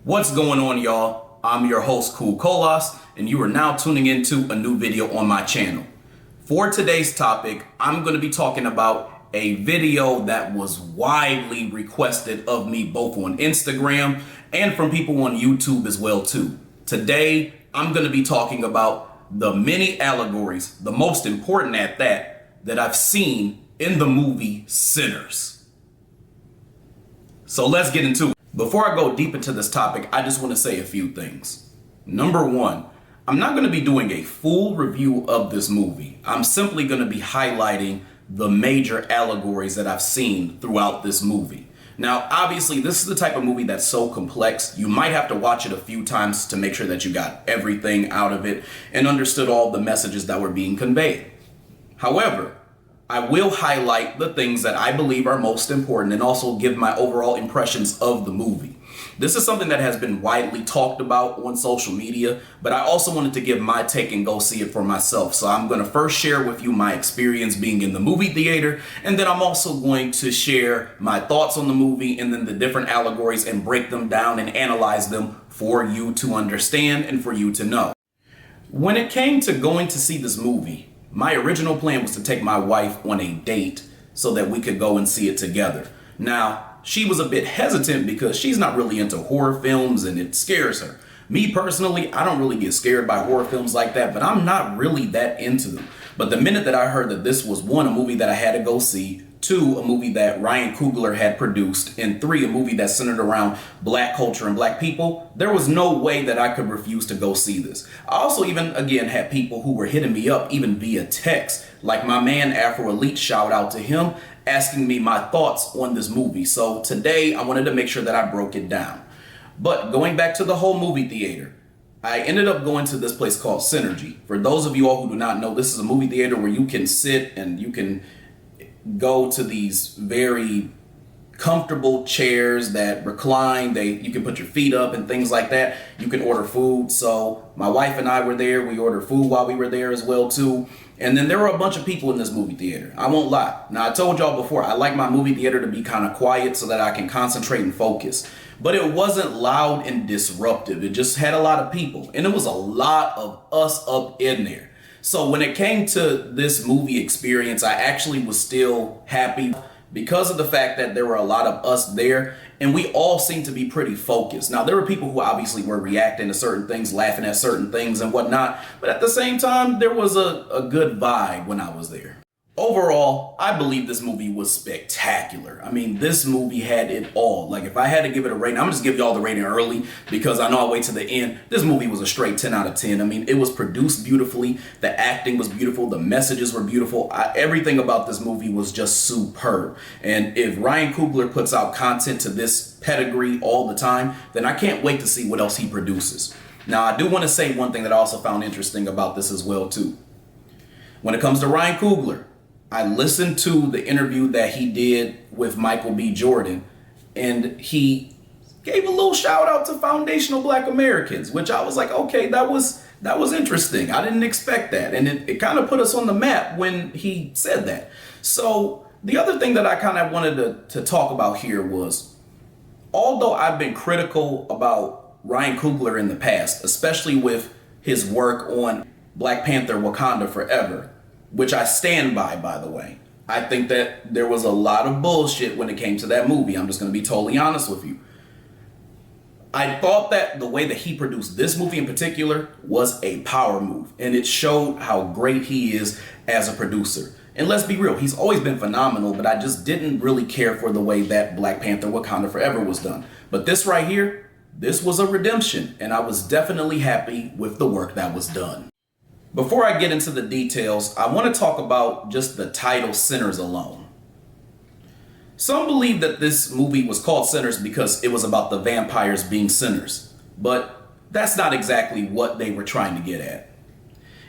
What's going on, y'all? I'm your host, Coogler, and you are now tuning into a new video on my channel. For today's topic, I'm going to be talking about a video that was widely requested of me both on Instagram and from people on YouTube as well too. Today, I'm going to be talking about the many allegories, the most important at that I've seen in the movie Sinners. So let's get into it. Before I go deep into this topic, I just want to say a few things. Number one, I'm not going to be doing a full review of this movie. I'm simply going to be highlighting the major allegories that I've seen throughout this movie. Now, obviously, this is the type of movie that's so complex, you might have to watch it a few times to make sure that you got everything out of it and understood all the messages that were being conveyed. However, I will highlight the things that I believe are most important and also give my overall impressions of the movie. This is something that has been widely talked about on social media, but I also wanted to give my take and go see it for myself. So I'm going to first share with you my experience being in the movie theater, and then I'm also going to share my thoughts on the movie and then the different allegories and break them down and analyze them for you to understand and for you to know. When it came to going to see this movie, my original plan was to take my wife on a date so that we could go and see it together. Now, she was a bit hesitant because she's not really into horror films and it scares her. Me personally, I don't really get scared by horror films like that, but I'm not really that into them. But the minute that I heard that this was one, a movie that I had to go see, two, a movie that Ryan Coogler had produced, and three, a movie that's centered around black culture and black people, there was no way that I could refuse to go see this. I also even, again, had people who were hitting me up even via text, like my man Afro Elite, shout out to him, asking me my thoughts on this movie. So today I wanted to make sure that I broke it down. But going back to the whole movie theater, I ended up going to this place called Synergy. For those of you all who do not know, this is a movie theater where you can sit and you can go to these very comfortable chairs that recline. You can put your feet up and things like that. You can order food. So my wife and I were there. We ordered food while we were there as well too. And then there were a bunch of people in this movie theater. I won't lie. Now, I told y'all before, I like my movie theater to be kind of quiet so that I can concentrate and focus. But it wasn't loud and disruptive. It just had a lot of people. And it was a lot of us up in there. So when it came to this movie experience, I actually was still happy because of the fact that there were a lot of us there and we all seemed to be pretty focused. Now, there were people who obviously were reacting to certain things, laughing at certain things and whatnot, but at the same time, there was a good vibe when I was there. Overall, I believe this movie was spectacular. I mean, this movie had it all. Like, if I had to give it a rating, I'm just give y'all the rating early because I know I'll wait to the end. This movie was a straight 10 out of 10. I mean, it was produced beautifully. The acting was beautiful. The messages were beautiful. Everything about this movie was just superb. And if Ryan Coogler puts out content to this pedigree all the time, then I can't wait to see what else he produces. Now, I do want to say one thing that I also found interesting about this as well, too. When it comes to Ryan Coogler, I listened to the interview that he did with Michael B. Jordan, and he gave a little shout out to foundational Black Americans, which I was like, okay, that was interesting. I didn't expect that. And it kind of put us on the map when he said that. So the other thing that I kind of wanted to talk about here was, although I've been critical about Ryan Coogler in the past, especially with his work on Black Panther Wakanda Forever, which I stand by the way. I think that there was a lot of bullshit when it came to that movie. I'm just going to be totally honest with you. I thought that the way that he produced this movie in particular was a power move, and it showed how great he is as a producer. And let's be real, he's always been phenomenal, but I just didn't really care for the way that Black Panther Wakanda Forever was done. But this right here, this was a redemption, and I was definitely happy with the work that was done. Before I get into the details, I want to talk about just the title Sinners alone. Some believe that this movie was called Sinners because it was about the vampires being sinners, but that's not exactly what they were trying to get at.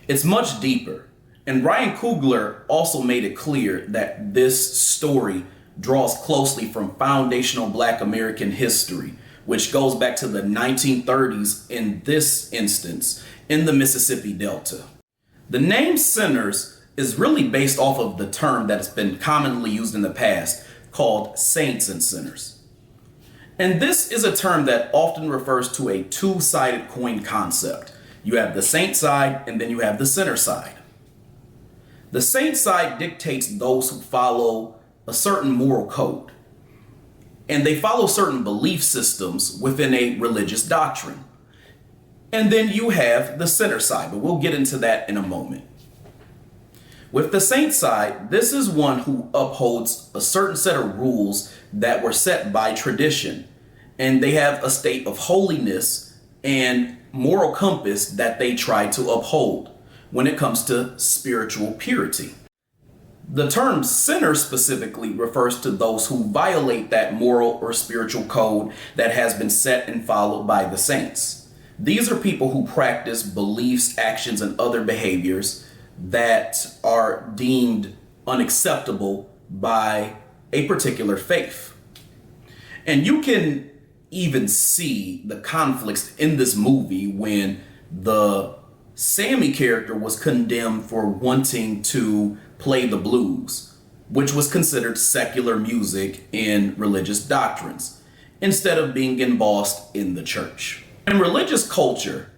It's much deeper, and Ryan Coogler also made it clear that this story draws closely from foundational Black American history, which goes back to the 1930s in this instance, in the Mississippi Delta. The name Sinners is really based off of the term that has been commonly used in the past called saints and sinners. And this is a term that often refers to a two-sided coin concept. You have the saint side and then you have the sinner side. The saint side dictates those who follow a certain moral code, and they follow certain belief systems within a religious doctrine. And then you have the sinner side, but we'll get into that in a moment. With the saint side, this is one who upholds a certain set of rules that were set by tradition, and they have a state of holiness and moral compass that they try to uphold when it comes to spiritual purity. The term sinner specifically refers to those who violate that moral or spiritual code that has been set and followed by the saints. These are people who practice beliefs, actions, and other behaviors that are deemed unacceptable by a particular faith. And you can even see the conflicts in this movie when the Sammy character was condemned for wanting to play the blues, which was considered secular music in religious doctrines, instead of being embossed in the church. In religious culture,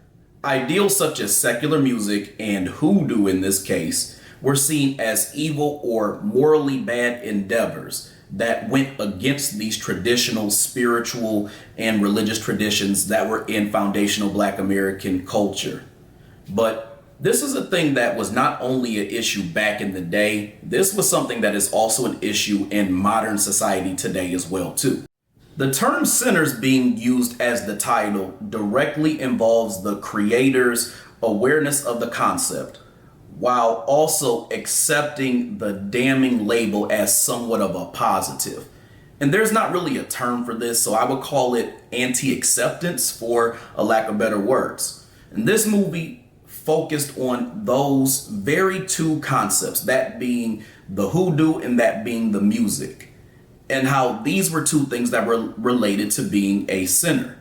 ideals such as secular music and hoodoo in this case were seen as evil or morally bad endeavors that went against these traditional spiritual and religious traditions that were in foundational Black American culture. But this is a thing that was not only an issue back in the day, this was something that is also an issue in modern society today as well too. The term sinners being used as the title directly involves the creator's awareness of the concept, while also accepting the damning label as somewhat of a positive. And there's not really a term for this, so I would call it anti-acceptance for a lack of better words. And this movie focused on those very two concepts, that being the hoodoo and that being the music, and how these were two things that were related to being a sinner.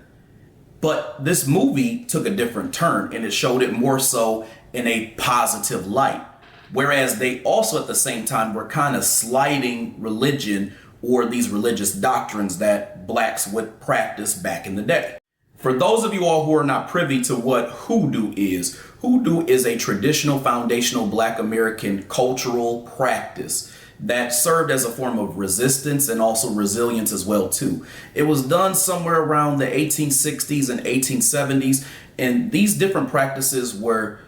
But this movie took a different turn, and it showed it more so in a positive light, whereas they also at the same time were kind of slighting religion or these religious doctrines that Blacks would practice back in the day. For those of you all who are not privy to what hoodoo is a traditional foundational Black American cultural practice that served as a form of resistance and also resilience as well too. It was done somewhere around the 1860s and 1870s, and these different practices were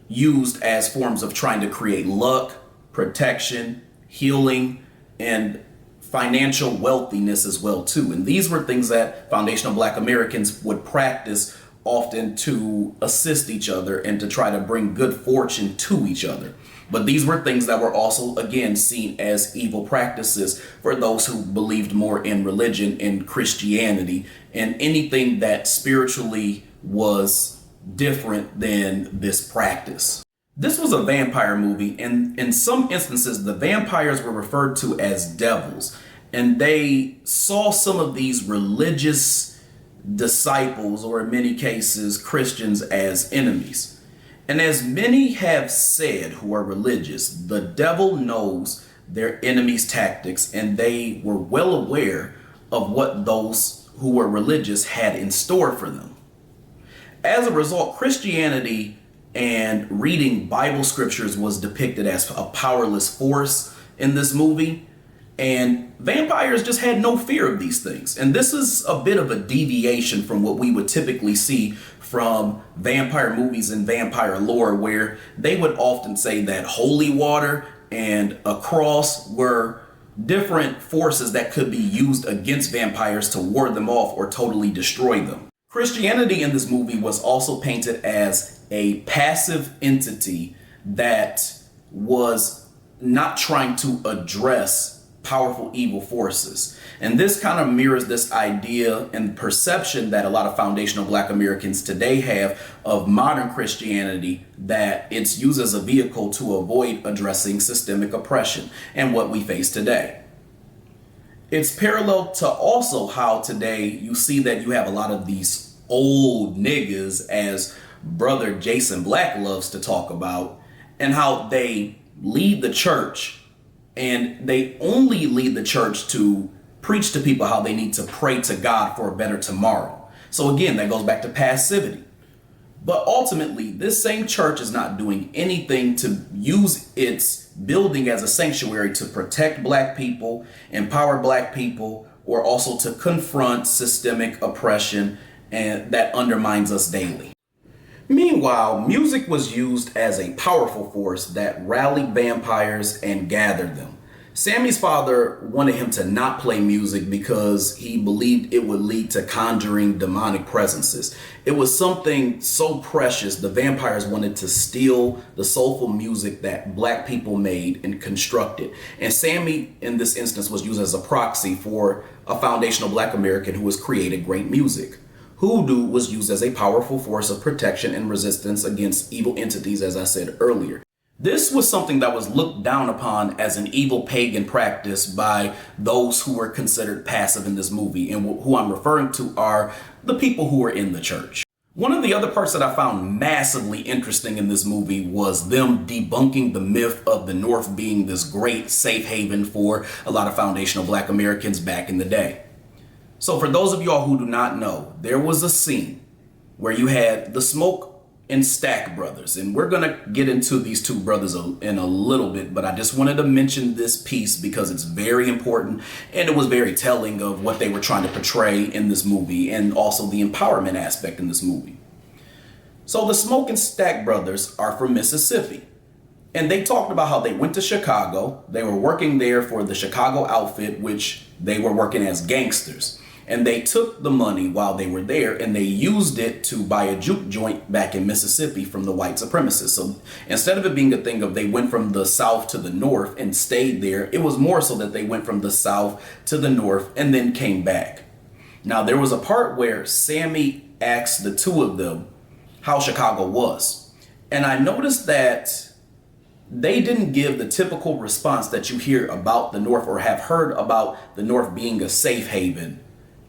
used as forms of trying to create luck, protection, healing, and financial wealthiness as well too. And these were things that foundational Black Americans would practice often to assist each other and to try to bring good fortune to each other. But these were things that were also, again, seen as evil practices for those who believed more in religion and Christianity and anything that spiritually was different than this practice. This was a vampire movie, and in some instances, the vampires were referred to as devils, and they saw some of these religious disciples, or in many cases, Christians, as enemies. And as many have said who are religious, the devil knows their enemies' tactics, and they were well aware of what those who were religious had in store for them. As a result, Christianity and reading Bible scriptures was depicted as a powerless force in this movie, and vampires just had no fear of these things. And this is a bit of a deviation from what we would typically see from vampire movies and vampire lore, where they would often say that holy water and a cross were different forces that could be used against vampires to ward them off or totally destroy them. Christianity in this movie was also painted as a passive entity that was not trying to address powerful evil forces. And this kind of mirrors this idea and perception that a lot of foundational Black Americans today have of modern Christianity, that it's used as a vehicle to avoid addressing systemic oppression and what we face today. It's parallel to also how today you see that you have a lot of these old niggas, as brother Jason Black loves to talk about, and how they lead the church, and they only lead the church to preach to people how they need to pray to God for a better tomorrow. So again, that goes back to passivity. But ultimately, this same church is not doing anything to use its building as a sanctuary to protect black people, empower black people, or also to confront systemic oppression and that undermines us daily. Meanwhile, music was used as a powerful force that rallied vampires and gathered them. Sammy's father wanted him to not play music because he believed it would lead to conjuring demonic presences. It was something so precious, the vampires wanted to steal the soulful music that black people made and constructed. And Sammy, in this instance, was used as a proxy for a foundational black American who has created great music. Hoodoo was used as a powerful force of protection and resistance against evil entities, as I said earlier. This was something that was looked down upon as an evil pagan practice by those who were considered passive in this movie, and who I'm referring to are the people who were in the church. One of the other parts that I found massively interesting in this movie was them debunking the myth of the North being this great safe haven for a lot of foundational black Americans back in the day. So for those of y'all who do not know, there was a scene where you had the Smoke and Stack brothers, and we're gonna get into these two brothers in a little bit, but I just wanted to mention this piece because it's very important and it was very telling of what they were trying to portray in this movie and also the empowerment aspect in this movie. So the Smoke and Stack brothers are from Mississippi, and they talked about how they went to Chicago. They were working there for the Chicago outfit, which they were working as gangsters. And they took the money while they were there and they used it to buy a juke joint back in Mississippi from the white supremacists. So instead of it being a thing of they went from the South to the North and stayed there, it was more so that they went from the South to the North and then came back. Now, there was a part where Sammy asked the two of them how Chicago was. And I noticed that they didn't give the typical response that you hear about the North or have heard about the North being a safe haven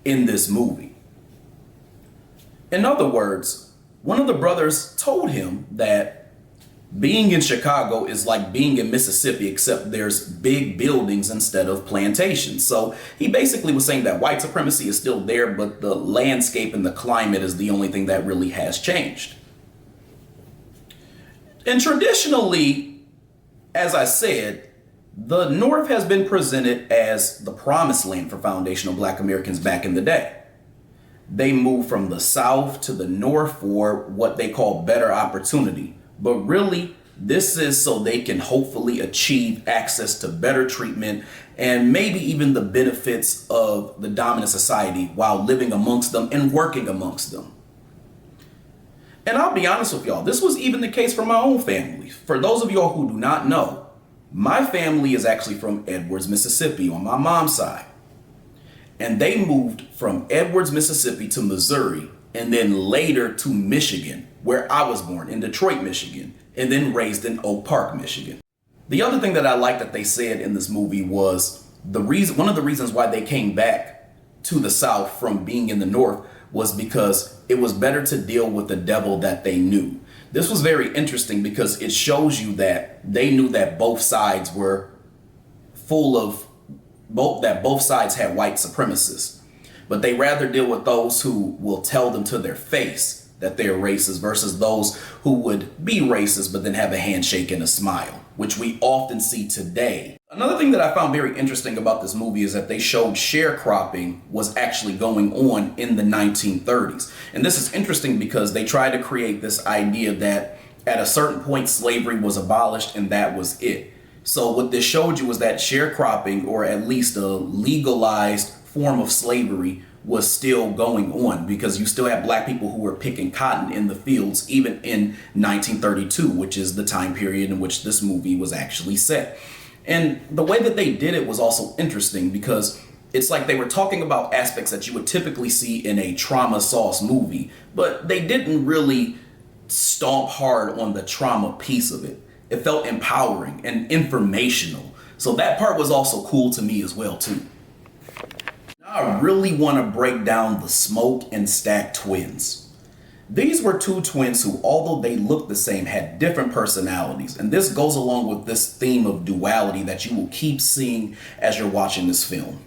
in this movie. In other words, one of the brothers told him that being in Chicago is like being in Mississippi, except there's big buildings instead of plantations. So he basically was saying that white supremacy is still there, but the landscape and the climate is the only thing that really has changed. And traditionally, as I said, the North has been presented as the promised land for foundational black Americans back in the day. They moved from the South to the North for what they call better opportunity. But really, this is so they can hopefully achieve access to better treatment and maybe even the benefits of the dominant society while living amongst them and working amongst them. And I'll be honest with y'all, this was even the case for my own family. For those of y'all who do not know, my family is actually from Edwards, Mississippi on my mom's side. And they moved from Edwards, Mississippi to Missouri and then later to Michigan, where I was born in Detroit, Michigan, and then raised in Oak Park, Michigan. The other thing that I like that they said in this movie was one of the reasons why they came back to the South from being in the North was because it was better to deal with the devil that they knew. This was very interesting because it shows you that they knew that both sides were that both sides had white supremacists, but they rather deal with those who will tell them to their face that they're racist versus those who would be racist but then have a handshake and a smile, which we often see today. Another thing that I found very interesting about this movie is that they showed sharecropping was actually going on in the 1930s. And this is interesting because they tried to create this idea that at a certain point slavery was abolished and that was it. So what this showed you was that sharecropping, or at least a legalized form of slavery, was still going on because you still have black people who were picking cotton in the fields even in 1932, which is the time period in which this movie was actually set. And the way that they did it was also interesting because it's like they were talking about aspects that you would typically see in a trauma sauce movie, but they didn't really stomp hard on the trauma piece of it. It felt empowering and informational. So that part was also cool to me as well too. Now I really want to break down the Smoke and Stack twins. These were two twins who, although they looked the same, had different personalities. And this goes along with this theme of duality that you will keep seeing as you're watching this film.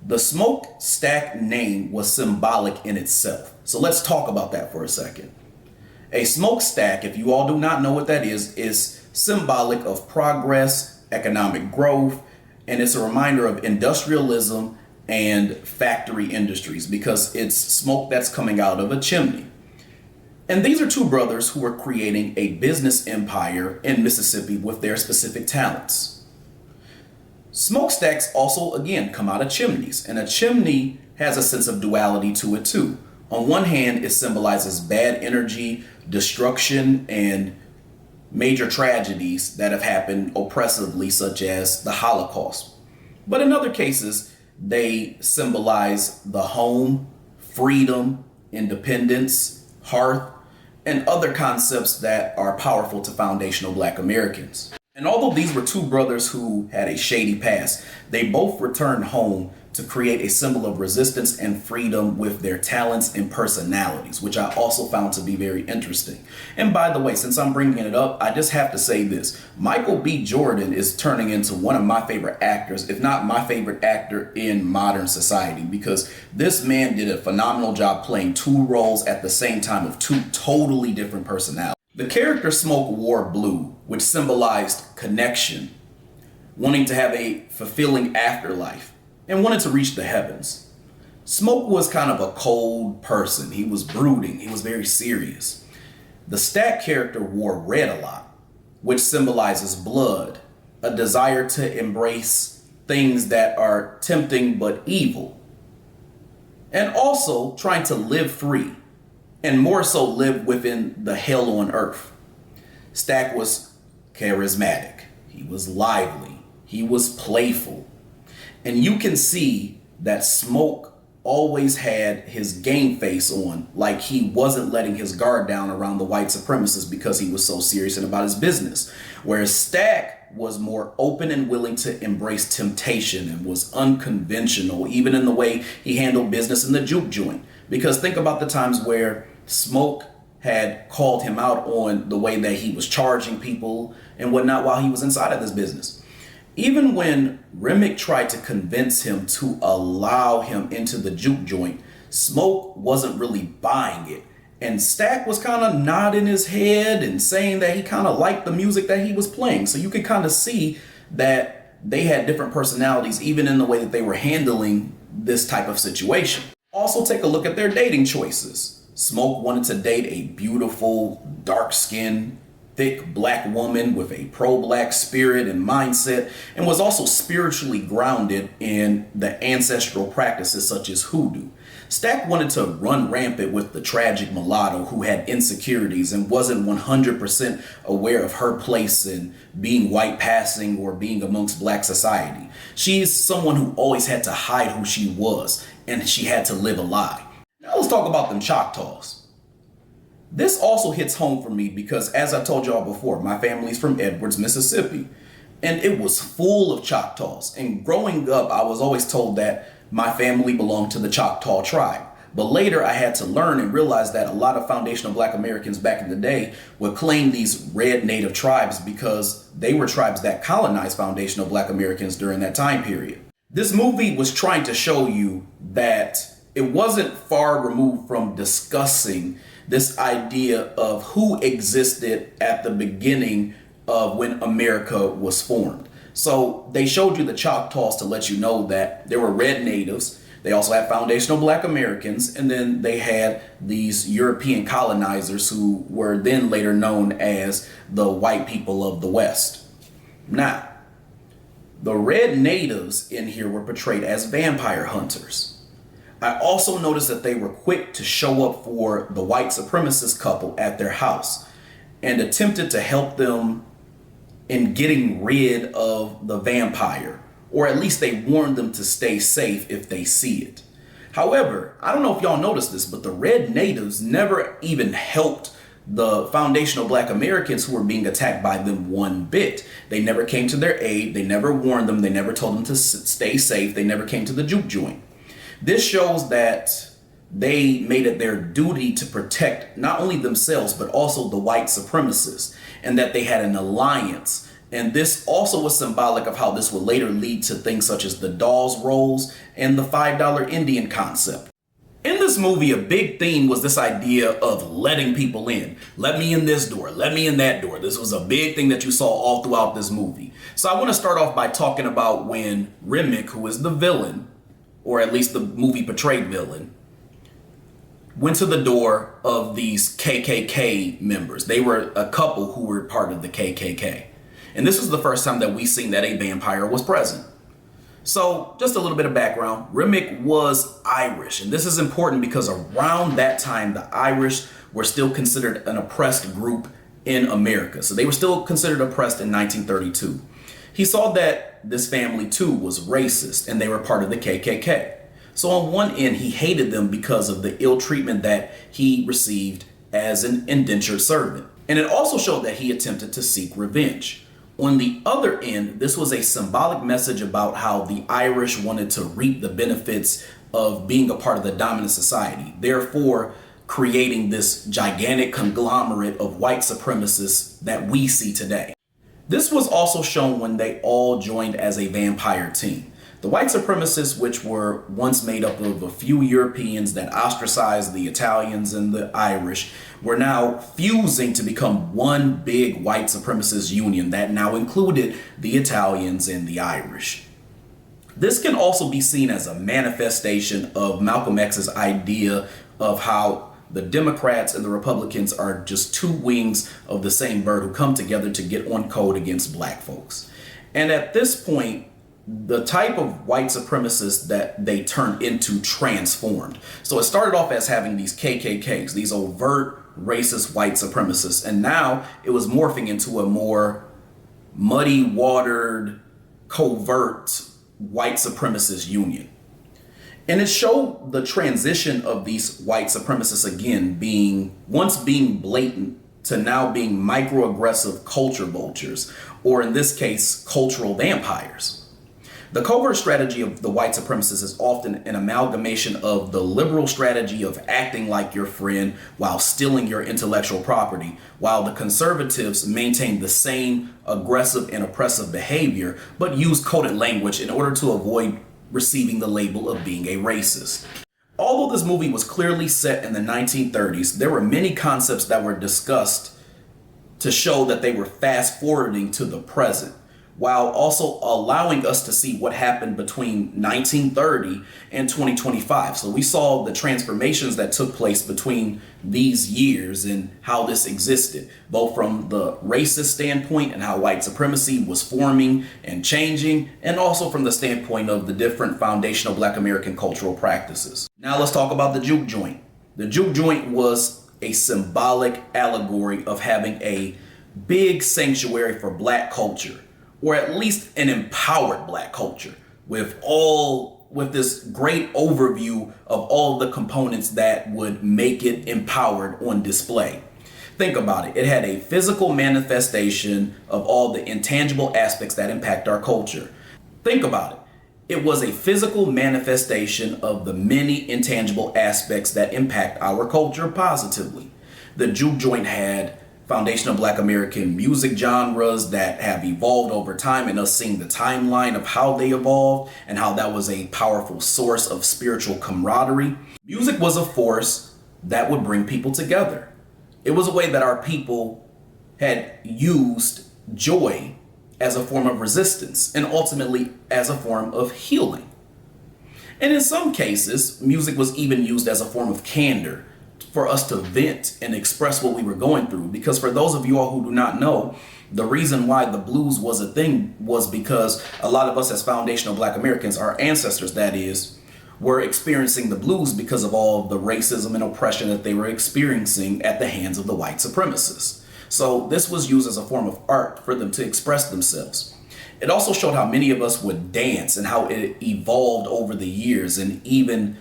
The smokestack name was symbolic in itself. So let's talk about that for a second. A smokestack, if you all do not know what that is symbolic of progress, economic growth, and it's a reminder of industrialism and factory industries because it's smoke that's coming out of a chimney. And these are two brothers who are creating a business empire in Mississippi with their specific talents. Smokestacks also, again, come out of chimneys, and a chimney has a sense of duality to it too. On one hand, it symbolizes bad energy, destruction, and major tragedies that have happened oppressively, such as the Holocaust. But in other cases, they symbolize the home, freedom, independence, hearth, and other concepts that are powerful to foundational Black Americans. And although these were two brothers who had a shady past, they both returned home to create a symbol of resistance and freedom with their talents and personalities, which I also found to be very interesting. And by the way, since I'm bringing it up, I just have to say this. Michael B. Jordan is turning into one of my favorite actors, if not my favorite actor in modern society, because this man did a phenomenal job playing two roles at the same time of two totally different personalities. The character Smoke wore blue, which symbolized connection, wanting to have a fulfilling afterlife, and wanted to reach the heavens. Smoke was kind of a cold person. He was brooding. He was very serious. The Stack character wore red a lot, which symbolizes blood, a desire to embrace things that are tempting but evil, and also trying to live free, and more so live within the hell on earth. Stack was charismatic. He was lively. He was playful. And you can see that Smoke always had his game face on, like he wasn't letting his guard down around the white supremacists because he was so serious about his business. Whereas Stack was more open and willing to embrace temptation and was unconventional, even in the way he handled business in the Juke joint. Because think about the times where Smoke had called him out on the way that he was charging people and whatnot while he was inside of this business. Even when Remick tried to convince him to allow him into the Juke joint, Smoke wasn't really buying it. And Stack was kind of nodding his head and saying that he kind of liked the music that he was playing. So you could kind of see that they had different personalities, even in the way that they were handling this type of situation. Also, take a look at their dating choices. Smoke wanted to date a beautiful, dark-skinned, thick Black woman with a pro-Black spirit and mindset, and was also spiritually grounded in the ancestral practices such as Hoodoo. Stack wanted to run rampant with the tragic mulatto who had insecurities and wasn't 100% aware of her place in being white passing or being amongst Black society. She's someone who always had to hide who she was, and she had to live a lie. Now let's talk about them Choctaws. This also hits home for me because, as I told y'all before, my family's from Edwards, Mississippi, and it was full of Choctaws. And growing up, I was always told that my family belonged to the Choctaw tribe. But later, I had to learn and realize that a lot of foundational Black Americans back in the day would claim these red native tribes because they were tribes that colonized foundational Black Americans during that time period. This movie was trying to show you that it wasn't far removed from discussing this idea of who existed at the beginning of when America was formed. So they showed you the Choctaws to let you know that there were red natives. They also had foundational Black Americans, and then they had these European colonizers who were then later known as the white people of the West. Now, the red natives in here were portrayed as vampire hunters. I also noticed that they were quick to show up for the white supremacist couple at their house and attempted to help them in getting rid of the vampire, or at least they warned them to stay safe if they see it. However, I don't know if y'all noticed this, but the red natives never even helped the foundational Black Americans who were being attacked by them one bit. They never came to their aid. They never warned them. They never told them to stay safe. They never came to the Juke joint. This shows that they made it their duty to protect not only themselves, but also the white supremacists, and that they had an alliance And this also was symbolic of how this would later lead to things such as the dolls rolls and the $5 Indian concept. In this movie, a big theme was this idea of letting people in. Let me in this door, let me in that door. This was a big thing that you saw all throughout this movie. So I want to start off by talking about when Remick, who is the villain, or at least the movie portrayed villain, went to the door of these KKK members. They were a couple who were part of the KKK. And this was the first time that we seen that a vampire was present. So just a little bit of background. Remick was Irish. And this is important because around that time, the Irish were still considered an oppressed group in America. So they were still considered oppressed in 1932. He saw that this family too was racist and they were part of the KKK. So on one end, he hated them because of the ill treatment that he received as an indentured servant. And it also showed that he attempted to seek revenge. On the other end, this was a symbolic message about how the Irish wanted to reap the benefits of being a part of the dominant society, therefore creating this gigantic conglomerate of white supremacists that we see today. This was also shown when they all joined as a vampire team. The white supremacists, which were once made up of a few Europeans that ostracized the Italians and the Irish, were now fusing to become one big white supremacist union that now included the Italians and the Irish. This can also be seen as a manifestation of Malcolm X's idea of how the Democrats and the Republicans are just two wings of the same bird who come together to get on code against black folks. And at this point, the type of white supremacists that they turned into transformed. So it started off as having these KKKs, these overt racist white supremacists, and now it was morphing into a more muddy watered, covert white supremacist union. And it showed the transition of these white supremacists again being blatant to now being microaggressive culture vultures, or in this case, cultural vampires. The covert strategy of the white supremacists is often an amalgamation of the liberal strategy of acting like your friend while stealing your intellectual property, while the conservatives maintain the same aggressive and oppressive behavior, but use coded language in order to avoid receiving the label of being a racist. Although this movie was clearly set in the 1930s, there were many concepts that were discussed to show that they were fast forwarding to the present, while also allowing us to see what happened between 1930 and 2025. So we saw the transformations that took place between these years and how this existed, both from the racist standpoint and how white supremacy was forming and changing, and also from the standpoint of the different foundational Black American cultural practices. Now let's talk about the Juke joint. The Juke joint was a symbolic allegory of having a big sanctuary for Black culture, or at least an empowered Black culture, with this great overview of all the components that would make it empowered on display. Think about it. It had a physical manifestation of all the intangible aspects that impact our culture. Think about it. It was a physical manifestation of the many intangible aspects that impact our culture positively. The Juke joint had foundational Black American music genres that have evolved over time, and us seeing the timeline of how they evolved and how that was a powerful source of spiritual camaraderie. Music was a force that would bring people together. It was a way that our people had used joy as a form of resistance and ultimately as a form of healing. And in some cases, music was even used as a form of candor for us to vent and express what we were going through. Because for those of you all who do not know, the reason why the blues was a thing was because a lot of us as foundational Black Americans, our ancestors that is, were experiencing the blues because of all the racism and oppression that they were experiencing at the hands of the white supremacists. So this was used as a form of art for them to express themselves. It also showed how many of us would dance and how it evolved over the years, and even,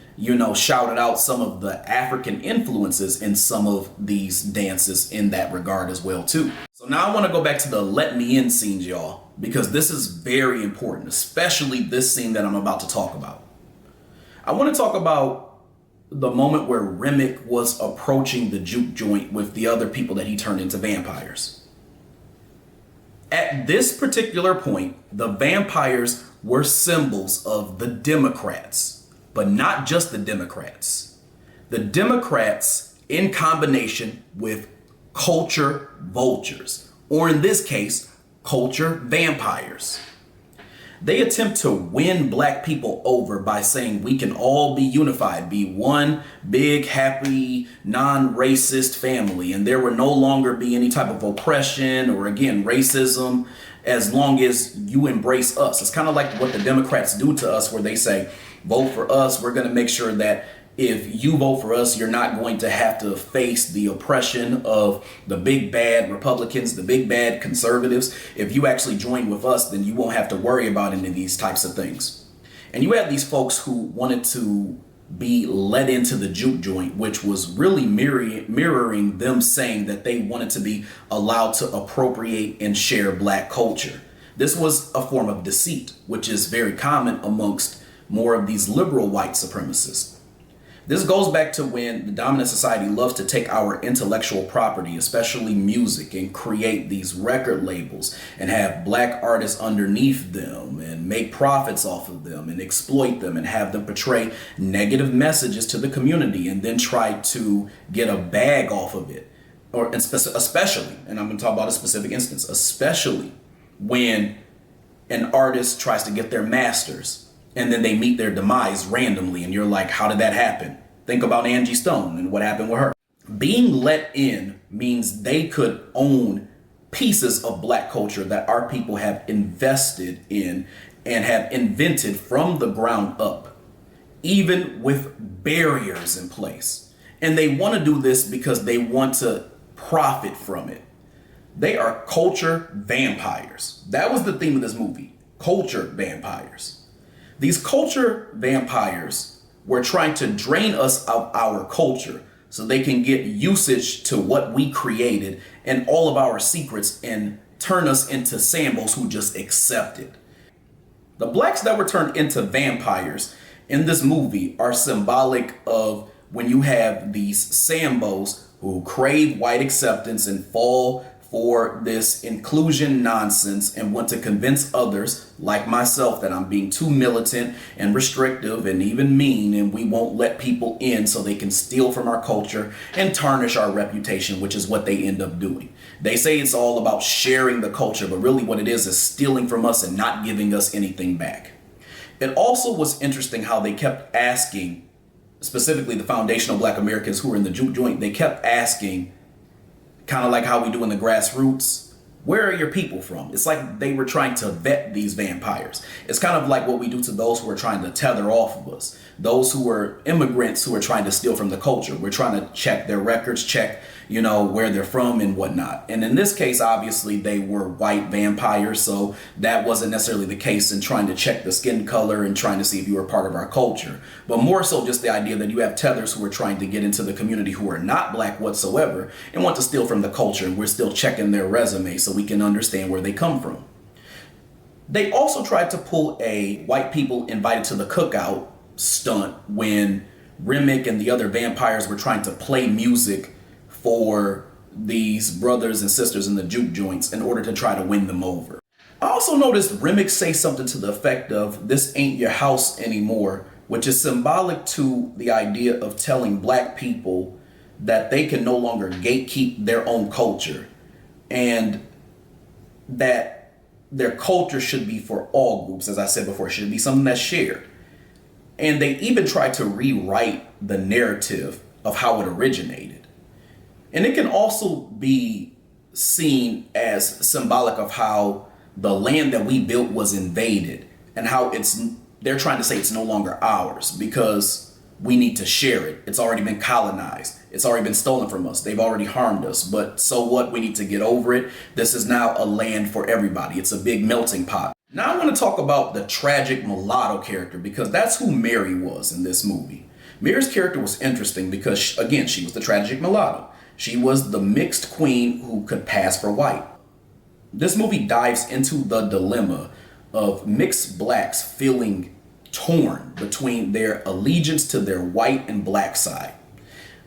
shouted out some of the African influences in some of these dances in that regard as well too. So now I want to go back to the let me in scenes, y'all, because this is very important, especially this scene that I'm about to talk about. I want to talk about the moment where Remick was approaching the Juke joint with the other people that he turned into vampires. At this particular point, the vampires were symbols of the Democrats, but not just the Democrats. The Democrats in combination with culture vultures, or in this case, culture vampires. They attempt to win black people over by saying we can all be unified, be one big, happy, non-racist family, and there will no longer be any type of oppression or, again, racism as long as you embrace us. It's kind of like what the Democrats do to us, where they say, vote for us, we're going to make sure that if you vote for us, you're not going to have to face the oppression of the big bad Republicans, the big bad conservatives. If you actually join with us, then you won't have to worry about any of these types of things. And you had these folks who wanted to be let into the juke joint, which was really mirroring them saying that they wanted to be allowed to appropriate and share black culture. This was a form of deceit, which is very common amongst more of these liberal white supremacists. This goes back to when the dominant society loves to take our intellectual property, especially music, and create these record labels and have black artists underneath them and make profits off of them and exploit them and have them portray negative messages to the community and then try to get a bag off of it. Or especially, and I'm going to talk about a specific instance, especially when an artist tries to get their masters and then they meet their demise randomly, and you're like, how did that happen? Think about Angie Stone and what happened with her. Being let in means they could own pieces of black culture that our people have invested in and have invented from the ground up, even with barriers in place. And they want to do this because they want to profit from it. They are culture vampires. That was the theme of this movie, culture vampires. These culture vampires were trying to drain us of our culture so they can get usage to what we created and all of our secrets and turn us into sambos who just accept it. The blacks that were turned into vampires in this movie are symbolic of when you have these sambos who crave white acceptance and fall for this inclusion nonsense and want to convince others like myself that I'm being too militant and restrictive and even mean, and we won't let people in so they can steal from our culture and tarnish our reputation, which is what they end up doing. They say it's all about sharing the culture, but really what it is stealing from us and not giving us anything back. It also was interesting how they kept asking, specifically the foundational black Americans who were in the juke joint, they kept asking, kind of like how we do in the grassroots, where are your people from? It's like they were trying to vet these vampires. It's kind of like what we do to those who are trying to tether off of us. Those who are immigrants who are trying to steal from the culture. We're trying to check their records, check, where they're from and whatnot. And in this case, obviously, they were white vampires. So that wasn't necessarily the case in trying to check the skin color and trying to see if you were part of our culture. But more so just the idea that you have tethers who are trying to get into the community who are not black whatsoever and want to steal from the culture. And we're still checking their resume so we can understand where they come from. They also tried to pull a white people invited to the cookout stunt when Remick and the other vampires were trying to play music for these brothers and sisters in the juke joints in order to try to win them over. I also noticed Remick say something to the effect of, "This ain't your house anymore," which is symbolic to the idea of telling black people that they can no longer gatekeep their own culture and that their culture should be for all groups. As I said before, it should be something that's shared. And they even tried to rewrite the narrative of how it originated. And it can also be seen as symbolic of how the land that we built was invaded and how they're trying to say it's no longer ours because we need to share it. It's already been colonized. It's already been stolen from us. They've already harmed us. But so what? We need to get over it. This is now a land for everybody. It's a big melting pot. Now I want to talk about the tragic mulatto character because that's who Mary was in this movie. Mary's character was interesting because, again, she was the tragic mulatto. She was the mixed queen who could pass for white. This movie dives into the dilemma of mixed blacks feeling torn between their allegiance to their white and black side.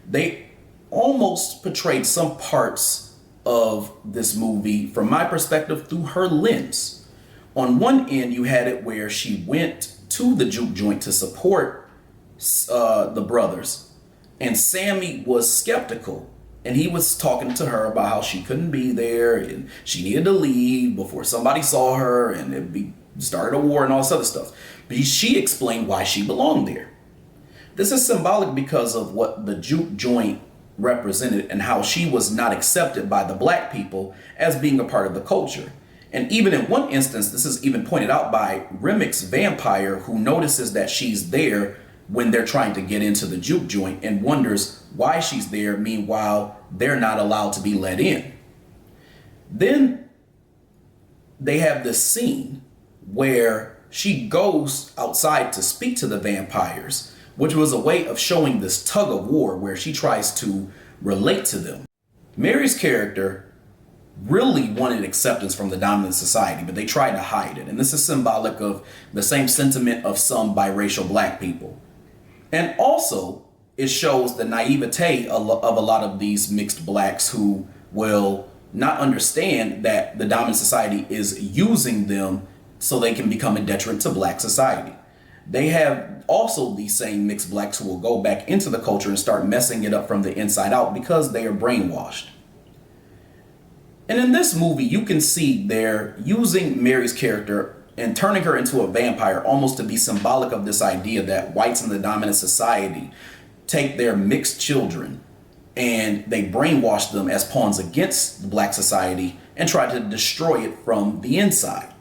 They almost portrayed some parts of this movie from my perspective through her lens. On one end, you had it where she went to the juke joint to support the brothers, and Sammy was skeptical, and he was talking to her about how she couldn't be there and she needed to leave before somebody saw her and started a war and all this other stuff. But she explained why she belonged there. This is symbolic because of what the juke joint represented and how she was not accepted by the black people as being a part of the culture. And even in one instance, this is even pointed out by Remick's vampire, who notices that she's there when they're trying to get into the juke joint and wonders why she's there. Meanwhile, they're not allowed to be let in. Then they have this scene where she goes outside to speak to the vampires, which was a way of showing this tug of war where she tries to relate to them. Mary's character really wanted acceptance from the dominant society, but they tried to hide it. And this is symbolic of the same sentiment of some biracial black people. And also, it shows the naivete of a lot of these mixed blacks who will not understand that the dominant society is using them so they can become a detriment to black society. They have also these same mixed blacks who will go back into the culture and start messing it up from the inside out because they are brainwashed. And in this movie, you can see they're using Mary's character and turning her into a vampire almost to be symbolic of this idea that whites in the dominant society take their mixed children and they brainwash them as pawns against the black society and try to destroy it from the inside.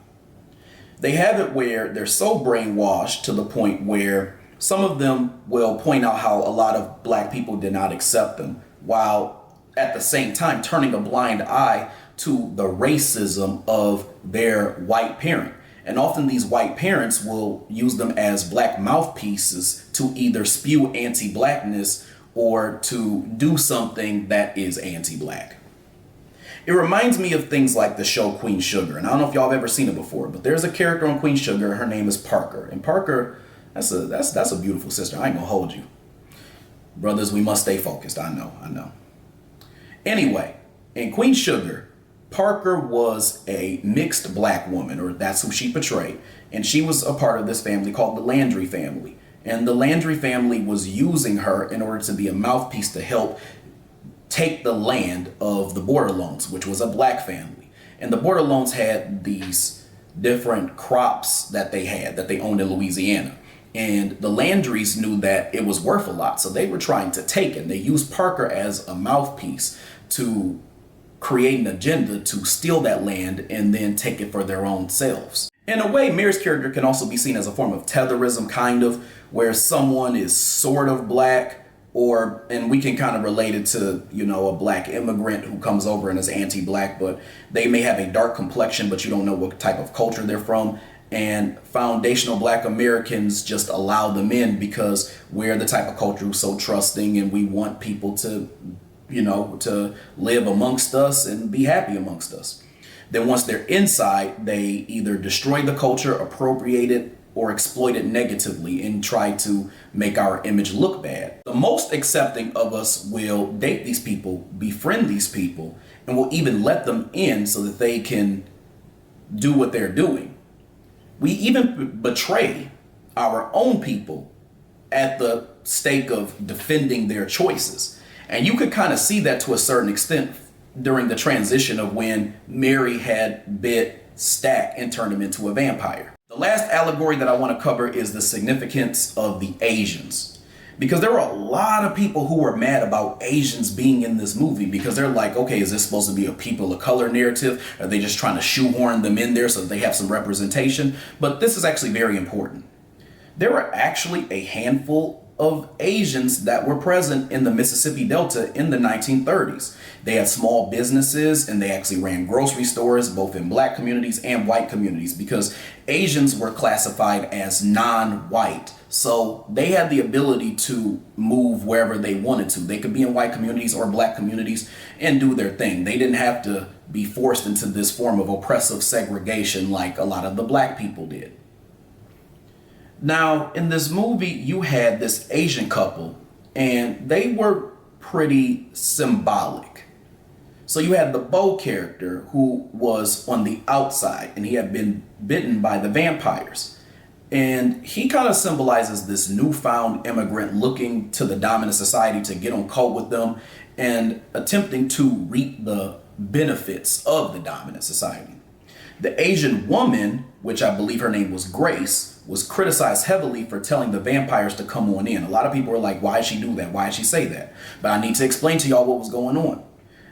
They have it where they're so brainwashed to the point where some of them will point out how a lot of black people did not accept them, while at the same time turning a blind eye to the racism of their white parent. And often these white parents will use them as black mouthpieces to either spew anti-blackness or to do something that is anti-black. It reminds me of things like the show Queen Sugar. And I don't know if y'all have ever seen it before, but there's a character on Queen Sugar. Her name is Parker. And Parker, that's a beautiful sister. I ain't gonna hold you. Brothers, we must stay focused. I know. Anyway, in Queen Sugar, Parker was a mixed black woman, or that's who she portrayed. And she was a part of this family called the Landry family. And the Landry family was using her in order to be a mouthpiece to help take the land of the Borderlones, which was a black family. And the Borderlones had these different crops that they owned in Louisiana. And the Landrys knew that it was worth a lot, so they were trying to take it. They used Parker as a mouthpiece to create an agenda to steal that land and then take it for their own selves. In a way, Mary's character can also be seen as a form of Tetherism, kind of, where someone is sort of black, and we can kind of relate it to, a black immigrant who comes over and is anti-black, but they may have a dark complexion, but you don't know what type of culture they're from. And foundational black Americans just allow them in because we're the type of culture who's so trusting and we want people to, to live amongst us and be happy amongst us. Then once they're inside, they either destroy the culture, appropriate it, or exploit it negatively and try to make our image look bad. The most accepting of us will date these people, befriend these people, and will even let them in so that they can do what they're doing. We even betray our own people at the stake of defending their choices. And you could kind of see that to a certain extent during the transition of when Mary had bit Stack and turned him into a vampire. The last allegory that I want to cover is the significance of the Asians. Because there were a lot of people who were mad about Asians being in this movie because they're like, okay, is this supposed to be a people of color narrative? Are they just trying to shoehorn them in there so that they have some representation? But this is actually very important. There were actually a handful of Asians that were present in the Mississippi Delta in the 1930s. They had small businesses and they actually ran grocery stores, both in black communities and white communities, because Asians were classified as non-white. So they had the ability to move wherever they wanted to. They could be in white communities or black communities and do their thing. They didn't have to be forced into this form of oppressive segregation like a lot of the black people did. Now, in this movie, you had this Asian couple, and they were pretty symbolic. So you had the Beau character who was on the outside and he had been bitten by the vampires. And he kind of symbolizes this newfound immigrant looking to the dominant society to get on code with them and attempting to reap the benefits of the dominant society. The Asian woman, which I believe her name was Grace, was criticized heavily for telling the vampires to come on in. A lot of people were like, why did she do that? Why did she say that? But I need to explain to y'all what was going on.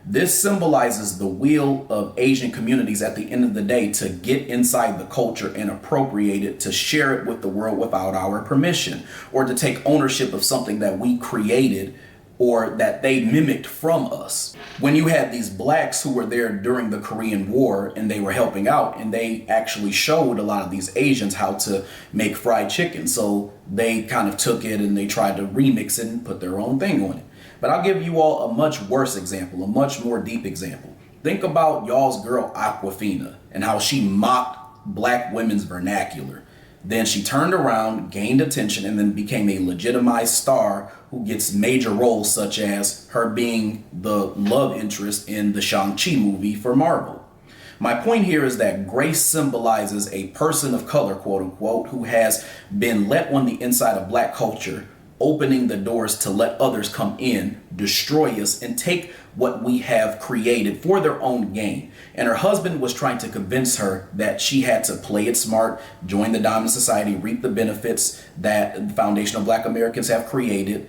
This symbolizes the will of Asian communities at the end of the day to get inside the culture and appropriate it, to share it with the world without our permission, or to take ownership of something that we created or that they mimicked from us. When you had these blacks who were there during the Korean War and they were helping out, and they actually showed a lot of these Asians how to make fried chicken. So they kind of took it and they tried to remix it and put their own thing on it. But I'll give you all a much worse example, a much more deep example. Think about y'all's girl Aquafina and how she mocked black women's vernacular. Then she turned around, gained attention, and then became a legitimized star who gets major roles, such as her being the love interest in the Shang-Chi movie for Marvel. My point here is that Grace symbolizes a person of color, quote unquote, who has been let on the inside of black culture, opening the doors to let others come in, destroy us, and take what we have created for their own gain. And her husband was trying to convince her that she had to play it smart, join the dominant society, reap the benefits that the foundation of Black Americans have created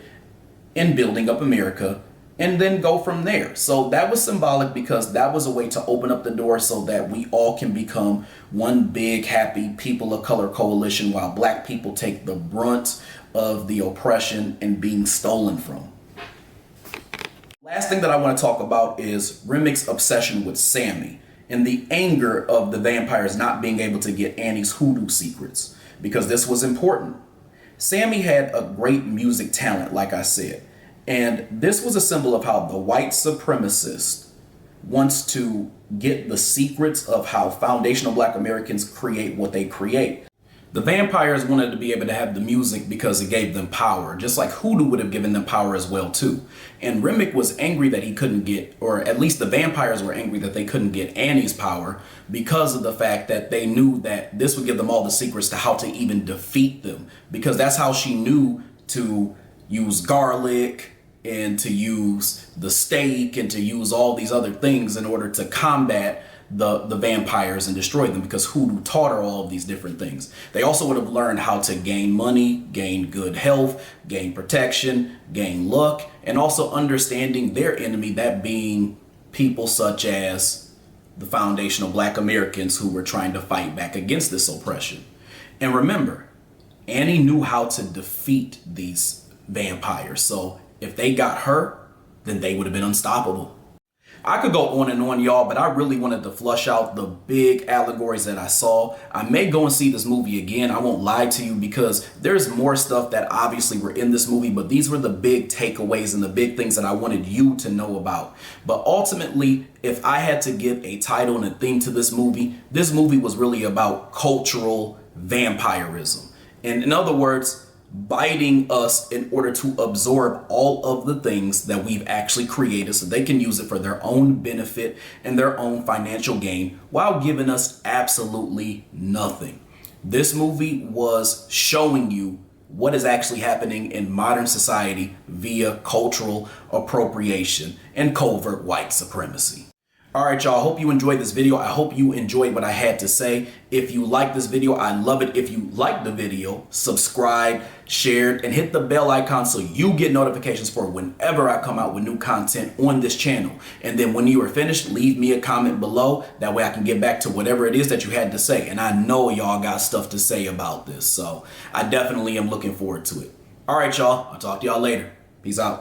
in building up America, and then go from there. So that was symbolic because that was a way to open up the door so that we all can become one big, happy people of color coalition, while black people take the brunt of the oppression and being stolen from. Last thing that I want to talk about is Remy's obsession with Sammy and the anger of the vampires not being able to get Annie's hoodoo secrets, because this was important. Sammy had a great music talent, like I said, and this was a symbol of how the white supremacist wants to get the secrets of how foundational Black Americans create what they create. The vampires wanted to be able to have the music because it gave them power, just like Hoodoo would have given them power as well too. And Remy was angry that he couldn't get, or at least the vampires were angry that they couldn't get Annie's power, because of the fact that they knew that this would give them all the secrets to how to even defeat them, because that's how she knew to use garlic and to use the stake and to use all these other things in order to combat the vampires and destroy them, because Hoodoo taught her all of these different things. They also would have learned how to gain money, gain good health, gain protection, gain luck, and also understanding their enemy, that being people such as the foundational Black Americans who were trying to fight back against this oppression. And remember, Annie knew how to defeat these vampires. So if they got her, then they would have been unstoppable. I could go on and on, y'all, but I really wanted to flush out the big allegories that I saw. I may go and see this movie again. I won't lie to you, because there's more stuff that obviously were in this movie, but these were the big takeaways and the big things that I wanted you to know about. But ultimately, if I had to give a title and a theme to this movie was really about cultural vampirism. And in other words, biting us in order to absorb all of the things that we've actually created so they can use it for their own benefit and their own financial gain, while giving us absolutely nothing. This movie was showing you what is actually happening in modern society via cultural appropriation and covert white supremacy. All right, y'all, I hope you enjoyed this video. I hope you enjoyed what I had to say. If you like this video, I love it if you like the video, subscribe, share, and hit the bell icon so you get notifications for whenever I come out with new content on this channel. And then when you are finished, leave me a comment below. That way I can get back to whatever it is that you had to say. And I know y'all got stuff to say about this, so I definitely am looking forward to it. All right, y'all, I'll talk to y'all later. Peace out.